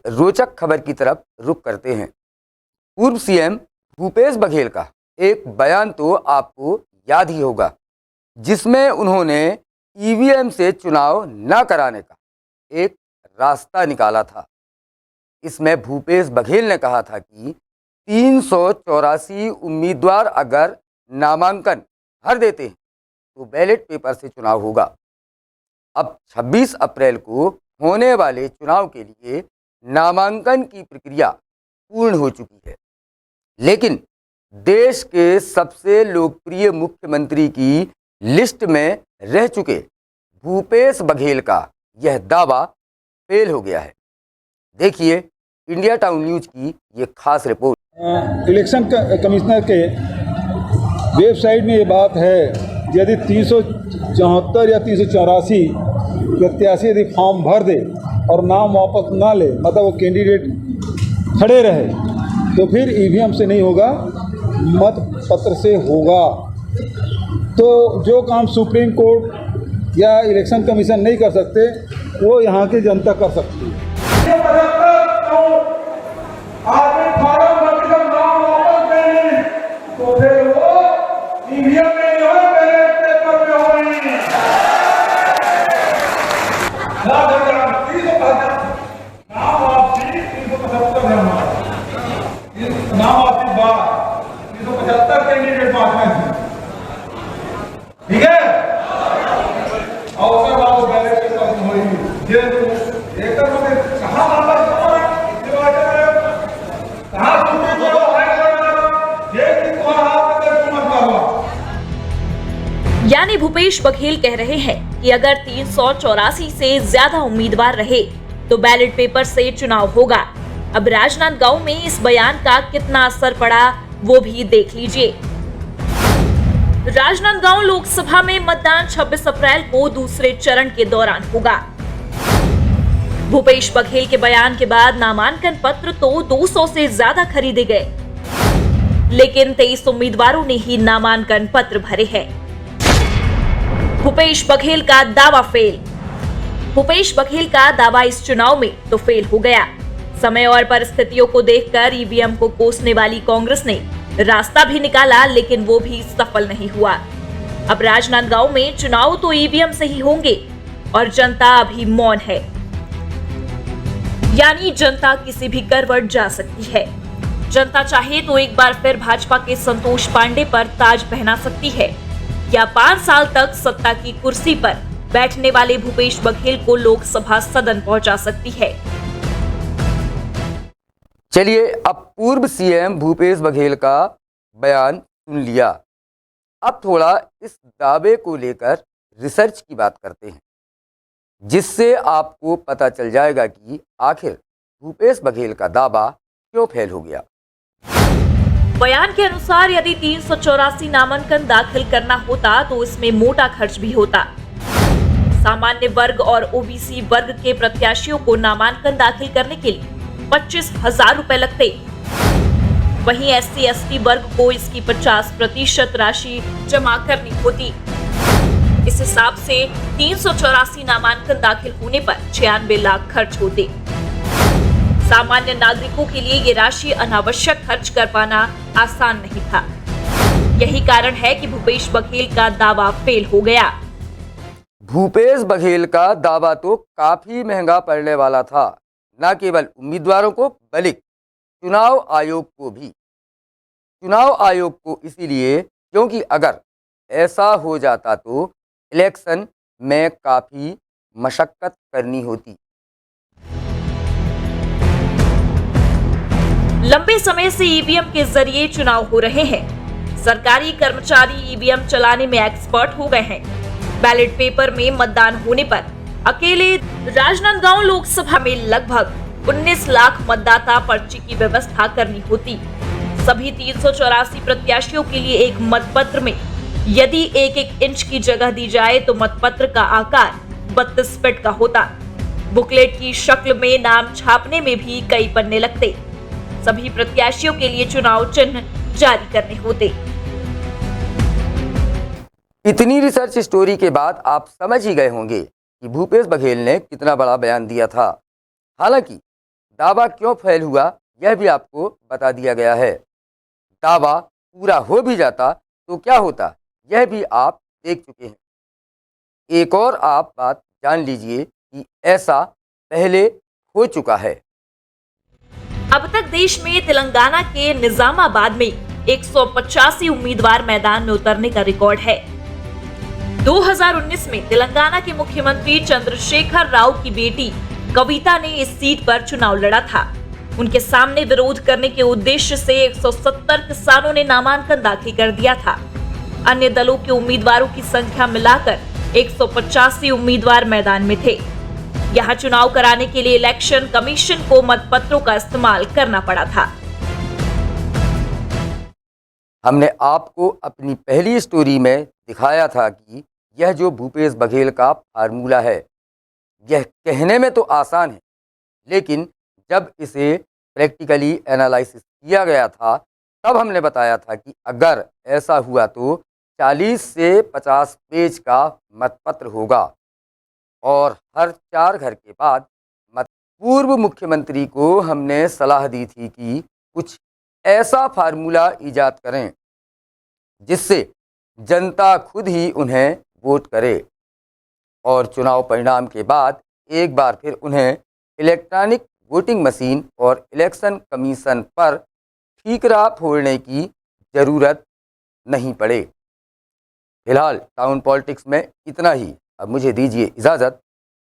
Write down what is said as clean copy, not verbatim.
रोचक खबर की तरफ रुख करते हैं। पूर्व सीएम भूपेश बघेल का एक बयान तो आपको याद ही होगा, जिसमें उन्होंने ईवीएम से चुनाव न कराने का एक रास्ता निकाला था। इसमें भूपेश बघेल ने कहा था कि 384 उम्मीदवार अगर नामांकन भर देते हैं तो बैलेट पेपर से चुनाव होगा। अब 26 अप्रैल को होने वाले चुनाव के लिए नामांकन की प्रक्रिया पूर्ण हो चुकी है, लेकिन देश के सबसे लोकप्रिय मुख्यमंत्री की लिस्ट में रह चुके भूपेश बघेल का यह दावा फेल हो गया है। देखिए इंडिया टाउन न्यूज की ये खास रिपोर्ट। इलेक्शन कमिश्नर के वेबसाइट में ये बात है, यदि 374 या 384 प्रत्याशी यदि फॉर्म भर दे और नाम वापस ना ले, मतलब वो कैंडिडेट खड़े रहे, तो फिर ईवीएम से नहीं होगा, मत पत्र से होगा। तो जो काम सुप्रीम कोर्ट या इलेक्शन कमीशन नहीं कर सकते, वो यहाँ की जनता कर सकती है। तो फिर वो ईवीएम में नहीं होगा, बैलेट पेपर में होगी। नाम वापसी 375 नाम वापसी बाद 375 कैंडिडेट पास में, ठीक है। और उसके बाद वो बैलेट पेपर में होगी। ये एक कहाँ यानी भूपेश बघेल कह रहे हैं कि अगर 384 से ज्यादा उम्मीदवार रहे तो बैलेट पेपर से चुनाव होगा। अब राजनांदगांव में इस बयान का कितना असर पड़ा वो भी देख लीजिए। राजनांदगांव लोकसभा में मतदान 26 अप्रैल को दूसरे चरण के दौरान होगा। भूपेश बघेल के बयान के बाद नामांकन पत्र तो 200 से ज्यादा खरीदे गए, लेकिन 23 उम्मीदवारों ने ही नामांकन पत्र भरे हैं। भूपेश बघेल का दावा फेल। भूपेश बघेल का दावा इस चुनाव में तो फेल हो गया। समय और परिस्थितियों को देखकर ईवीएम को कोसने वाली कांग्रेस ने रास्ता भी निकाला, लेकिन वो भी सफल नहीं हुआ। अब राजनांदगांव में चुनाव तो ईवीएम से ही होंगे और जनता अभी मौन है, यानी जनता किसी भी करवट जा सकती है। जनता चाहे तो एक बार फिर भाजपा के संतोष पांडे पर ताज पहना सकती है, या 5 साल तक सत्ता की कुर्सी पर बैठने वाले भूपेश बघेल को लोकसभा सदन पहुंचा सकती है। चलिए अब पूर्व सीएम भूपेश बघेल का बयान सुन लिया, अब थोड़ा इस दावे को लेकर रिसर्च की बात करते हैं, जिससे आपको पता चल जाएगा कि आखिर भूपेश बघेल का दावा क्यों फेल हो गया। बयान के अनुसार यदि 384 नामांकन दाखिल करना होता तो इसमें मोटा खर्च भी होता। सामान्य वर्ग और ओबीसी वर्ग के प्रत्याशियों को नामांकन दाखिल करने के लिए 25,000 रुपए लगते। वहीं SC/ST वर्ग को इसकी 50% राशि जमा करनी होती। इस हिसाब से 384 नामांकन दाखिल होने पर 96 लाख खर्च होते। सामान्य नागरिकों के लिए ये राशि अनावश्यक खर्च कर पाना आसान नहीं था। यही कारण है कि भूपेश बघेल का दावा फेल हो गया। भूपेश बघेल का दावा तो काफी महंगा पड़ने वाला था, न केवल उम्मीदवारों को बल्कि चुनाव आयोग को भी। चुनाव आयोग को इसीलिए क्योंकि अगर ऐसा हो जाता तो इलेक्शन में काफी मशक्कत करनी होती। लंबे समय से ईवीएम के जरिए चुनाव हो रहे हैं। सरकारी कर्मचारी ईवीएम चलाने में एक्सपर्ट हो गए हैं। बैलेट पेपर में मतदान होने पर अकेले राजनांदगांव लोकसभा में लगभग 19 लाख मतदाता पर्ची की व्यवस्था करनी होती। सभी 384 प्रत्याशियों के लिए एक मतपत्र में यदि 1-1 इंच की जगह दी जाए तो मतपत्र का आकार 32 फीट का होता। बुकलेट की शक्ल में नाम छापने में भी कई पन्ने लगते। सभी प्रत्याशियों के लिए चुनाव चिन्ह जारी करने होते। इतनी रिसर्च स्टोरी के बाद आप समझ ही गए होंगे कि भूपेश बघेल ने कितना बड़ा बयान दिया था। हालांकि दावा क्यों फेल हुआ यह भी आपको बता दिया गया है। दावा पूरा हो भी जाता तो क्या होता यह भी आप देख चुके हैं। एक और आप बात जान लीजिए कि ऐसा पहले हो चुका है। अब तक देश में तेलंगाना के निजामाबाद में 185 उम्मीदवार मैदान में उतरने का रिकॉर्ड है। 2019 में तेलंगाना के मुख्यमंत्री चंद्रशेखर राव की बेटी कविता ने इस सीट पर चुनाव लड़ा था। उनके सामने विरोध करने के उद्देश्य से 170 किसानों ने नामांकन दाखिल कर दिया था। अन्य दलों के उम्मीदवारों की संख्या मिलाकर 185 उम्मीदवार मैदान में थे। यहां चुनाव कराने के लिए इलेक्शन कमीशन को मतपत्रों का इस्तेमाल करना पड़ा था। हमने आपको अपनी पहली स्टोरी में दिखाया था कि यह जो भूपेश बघेल का फार्मूला है यह कहने में तो आसान है, लेकिन जब इसे प्रैक्टिकली एनालिसिस किया गया था तब हमने बताया था कि अगर ऐसा हुआ तो 40 से 50 पेज का मतपत्र होगा और हर 4 घर के बाद पूर्व मुख्यमंत्री को हमने सलाह दी थी कि कुछ ऐसा फार्मूला इजाद करें जिससे जनता खुद ही उन्हें वोट करे और चुनाव परिणाम के बाद एक बार फिर उन्हें इलेक्ट्रॉनिक वोटिंग मशीन और इलेक्शन कमीशन पर ठीकरा फोड़ने की ज़रूरत नहीं पड़े। फिलहाल टाउन पॉलिटिक्स में इतना ही। अब मुझे दीजिए इजाज़त।